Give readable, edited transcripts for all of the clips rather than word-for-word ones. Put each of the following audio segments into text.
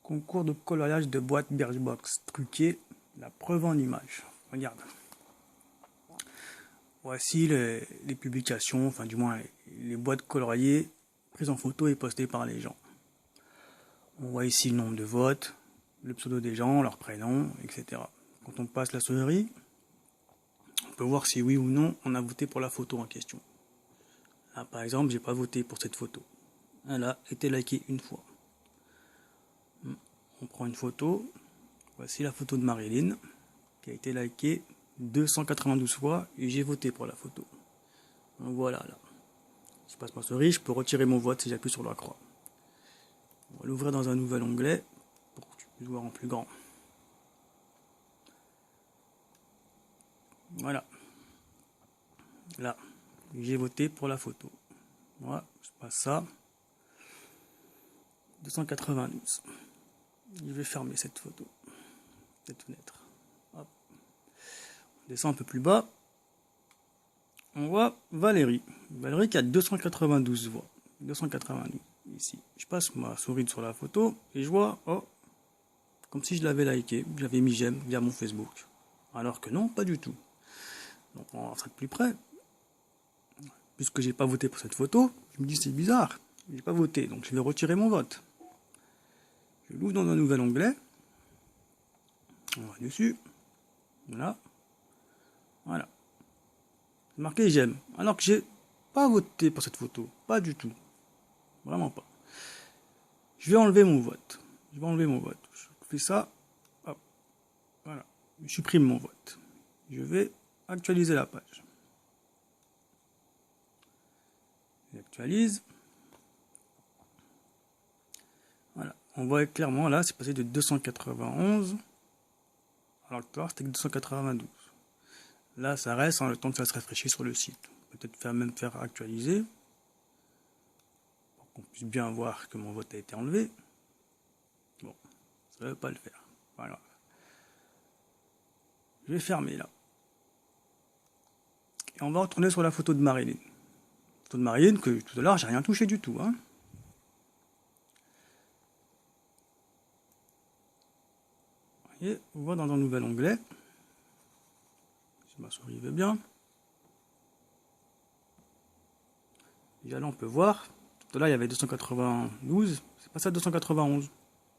Concours de coloriage de boîtes Birchbox truquées, la preuve en image. Regarde. Voici les publications, enfin du moins les boîtes coloriées prises en photo et postées par les gens. On voit ici le nombre de votes, le pseudo des gens, leur prénom, etc. Quand on passe la sonnerie, on peut voir si oui ou non on a voté pour la photo en question. Là par exemple, j'ai pas voté pour cette photo. Elle a été likée une fois. On prend une photo. Voici la photo de Marilyn qui a été likée 292 fois et j'ai voté pour la photo. Donc voilà, là. Si je passe ma souris, je peux retirer mon vote si j'appuie sur la croix. On va l'ouvrir dans un nouvel onglet pour que tu puisses voir en plus grand. Voilà. Là, j'ai voté pour la photo. Voilà, je passe ça. 292. Je vais fermer cette photo, cette fenêtre. Hop. On descend un peu plus bas. On voit Valérie. Valérie qui a 292 voix. 292 ici. Je passe ma souris sur la photo et je vois, oh, comme si je l'avais liké, j'avais mis j'aime via mon Facebook. Alors que non, pas du tout. Donc on va de plus près. Puisque j'ai pas voté pour cette photo, je me dis c'est bizarre. J'ai pas voté, donc je vais retirer mon vote. Je l'ouvre dans un nouvel onglet. On va dessus. Voilà. Voilà. C'est marqué j'aime. Alors que j'ai pas voté pour cette photo. Pas du tout. Vraiment pas. Je vais enlever mon vote. Je vais enlever mon vote. Je fais ça. Hop. Voilà. Je supprime mon vote. Je vais actualiser la page. J'actualise. Voilà. On voit clairement là, c'est passé de 291. Alors que toi, c'était que 292. Là, ça reste le temps que ça se rafraîchisse sur le site. Peut-être même faire actualiser. Pour qu'on puisse bien voir que mon vote a été enlevé. Bon, ça ne veut pas le faire. Voilà. Je vais fermer là. Et on va retourner sur la photo de Marilyn. Photo de Marilyn que tout à l'heure, j'ai rien touché du tout. Hein. Vous voyez, on voit dans un nouvel onglet. Si ma souris veut bien. Déjà là, on peut voir. Tout à l'heure, il y avait 292. C'est passé à 291.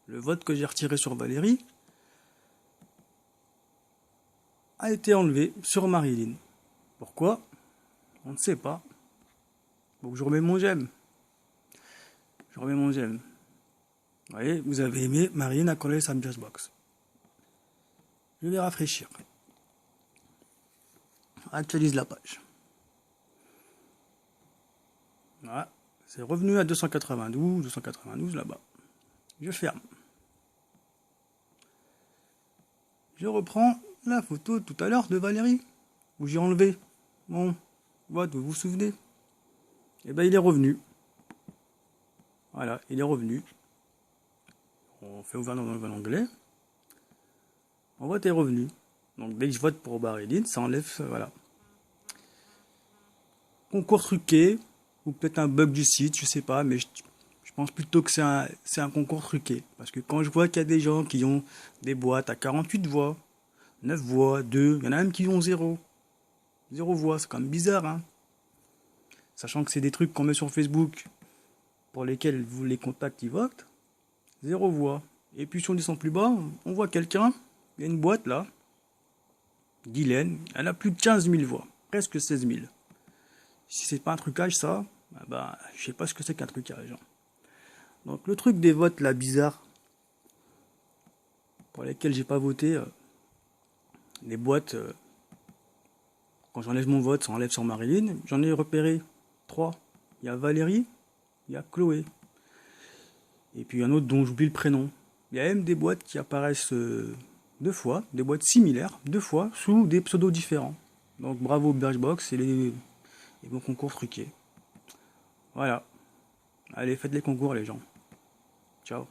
Le vote que j'ai retiré sur Valérie a été enlevé sur Marilyn. Pourquoi? On ne sait pas. Donc je remets mon j'aime. Je remets mon j'aime. Vous voyez, vous avez aimé, Marilyn a collé sa Birchbox. Je vais rafraîchir. Actualise la page. Voilà. C'est revenu à 292 là-bas. Je ferme. Je reprends la photo tout à l'heure de Valérie, où j'ai enlevé mon vote, vous vous souvenez? Et bien il est revenu. Voilà, il est revenu. On fait ouvrir dans un nouvel onglet. Mon vote est revenu. Donc dès que je vote pour Marilyn, ça enlève, voilà. Concours truqué, ou peut-être un bug du site, je sais pas, mais je pense plutôt que c'est un concours truqué. Parce que quand je vois qu'il y a des gens qui ont des boîtes à 48 voix, 9 voix, 2, il y en a même qui ont 0. 0 voix, c'est quand même bizarre, hein. Sachant que c'est des trucs qu'on met sur Facebook pour lesquels vous les contacts ils votent. 0 voix. Et puis si on descend plus bas, on voit quelqu'un, il y a une boîte là, Guylaine, elle a plus de 15 000 voix, presque 16 000. Si c'est pas un trucage ça, je sais pas ce que c'est qu'un trucage. Hein. Donc le truc des votes là bizarre, pour lesquels j'ai pas voté, les boîtes, quand j'enlève mon vote, ça enlève sur Marilyn, j'en ai repéré 3. Il y a Valérie, il y a Chloé. Et puis un autre dont j'oublie le prénom. Il y a même des boîtes qui apparaissent 2 fois, des boîtes similaires, 2 fois, sous des pseudos différents. Donc bravo Birchbox et les bons concours truqués. Voilà. Allez, faites les concours les gens. Ciao.